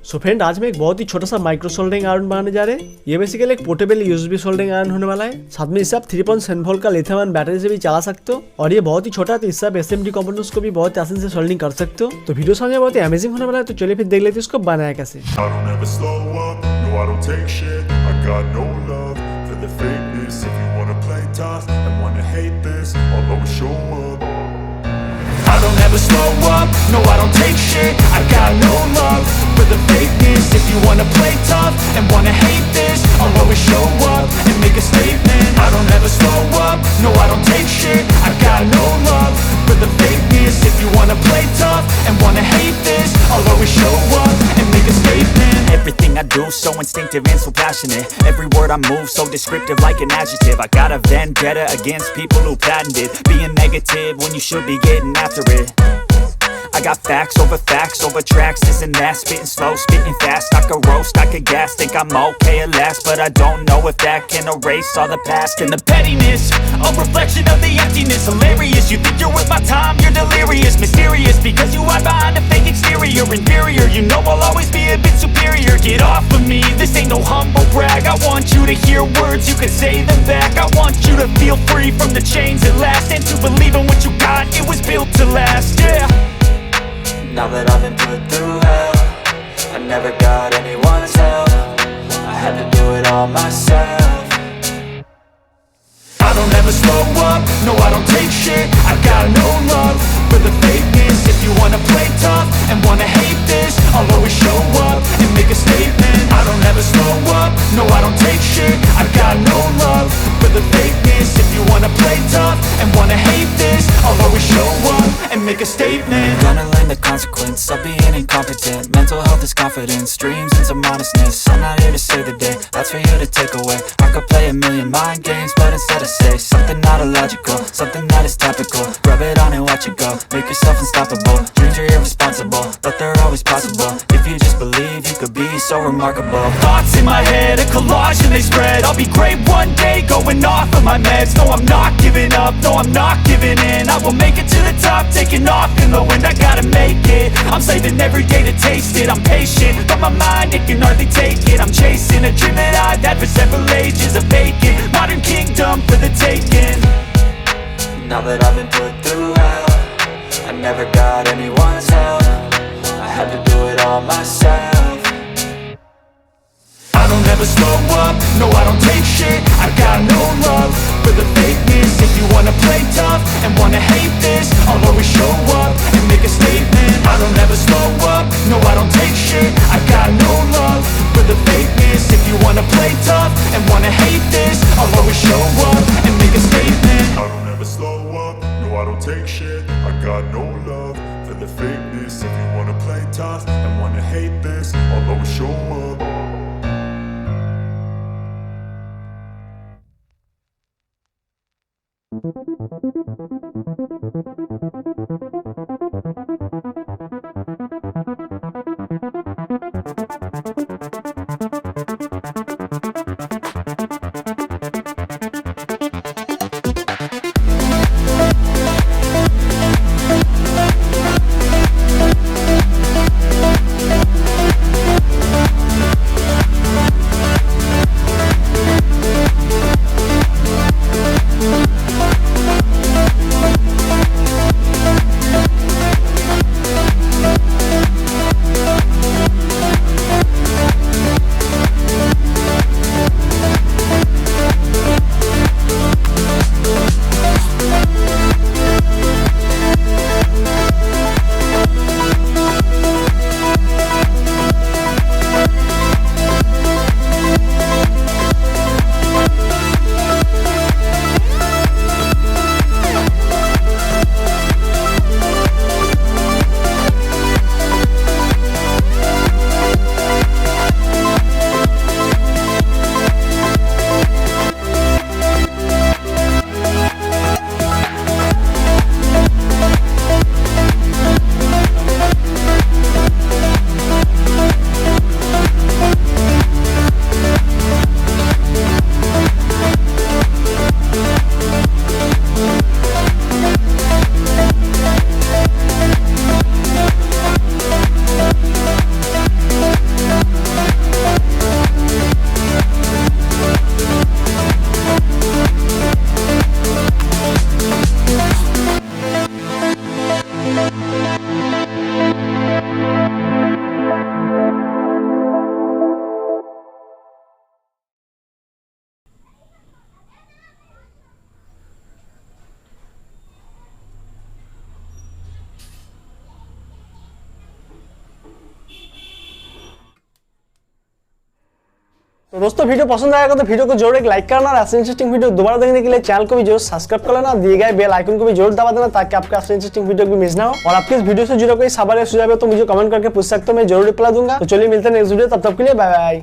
So friend, आज मैं एक बहुत ही छोटा सा माइक्रो सोल्डरिंग आयरन बनाने जा रहे हैं। ये बेसिकली एक पोर्टेबल यूएसबी सोल्डरिंग आयरन होने वाला है। साथ में इसे आप 3.7 वोल्ट का लिथियम आयन बैटरी से भी चला सकते हो और ये बहुत ही छोटा है, तो इससे आप एसएमडी कंपोनेंट्स को भी बहुत आसानी से सोल्डिंग कर सकते हो। तो वीडियो सामने बहुत ही अमेजिंग होने वाला है, तो चलिए फिर देख लेते हैं इसको बनाया कैसे। I don't ever slow up, no I don't take shit. I got no love for the fakeness. If you wanna play tough and wanna hate this, I'll always show up and make a statement. I don't ever slow up, no I don't take shit. I got no love for the fakeness. If you wanna play tough and wanna hate this, I'll always show up and make a statement. Everything I do so instinctive and so passionate. Every word I move so descriptive like an adjective. I got a vendetta against people who patented being negative when you should be getting after it. I got facts over tracks, this and that. Spitting slow, spitting fast. I could roast, I could gas. Think I'm okay at last, but I don't know if that can erase all the past. And the pettiness, a reflection of the emptiness. Hilarious, you think you're worth my time, you're delirious. Mysterious, because you hide behind a fake exterior. Inferior, you know I'll always be a bit superior. Get off of me, this ain't no humble brag. I want you to hear words, you can say them back. I want you to feel free from the chains at last, and to believe in what you got, it was built to last, yeah. Now that I've been put through hell, I never got anyone's help. I had to do it all myself. I don't ever slow up, no I don't take shit. I got no love for the fakeness. If you wanna play tough and wanna hate this, I'll always show up and make a statement. I don't ever slow up, no I don't take shit. I got no love for the fakeness. If you wanna play tough and wanna hate this, I'll always show up and make a statement. Gonna learn the consequence of being incompetent. Mental health is confidence, dreams and some honestness. I'm not here to save the day, that's for you to take away. I could play a million mind games, but instead I say something not illogical, something that is topical. Rub it on and watch it go, make yourself unstoppable. Dreams are irresponsible, but they're always possible. If you just believe, you could be so remarkable. Thoughts in my head, a collage and they spread. I'll be great one day, going off of my meds. No, I'm not giving up, no, I'm not giving in. I will make it to the top, taking off in the wind. I gotta make it, I'm saving every day to taste it. I'm patient, but my mind, it can hardly take it. I'm chasing a dream that I've had for several ages. A vacant, modern kingdom for the taking. Now that I've been put through hell, I never got anyone's help. I had to do it all myself. I don't ever slow up, no I don't take shit. I got no love for the fakeness. If you wanna play tough and wanna hate this, I'll always show up and make a statement. I don't ever slow up, no I don't take shit. I got no love for the fakeness. If you wanna play tough and wanna hate this, I'll always show up and make a statement. I don't ever slow up, no I don't take shit. I got no love for the fakeness. If you wanna play tough and wanna hate this, I'll always show up. तो दोस्तों video पसंद आएगा तो video को जरूर एक like करना और ऐसे इंटरेस्टिंग वीडियो दोबारा देखने के लिए चैनल को भी जरूर सब्सक्राइब कर लेना, दिए गए बेल आइकन को भी जरूर दबा देना ताकि आपका ऐसे इंटरेस्टिंग वीडियो भी मिस ना हो। और आपके इस वीडियो से जुड़े कोई सवाल या सुझाव है तो मुझे कमेंट करके पूछ सकते हो, मैं जरूर रिप्लाई दूंगा। तो चलिए मिलते हैं नेक्स्ट वीडियो, तब तक के लिए बाय बाय।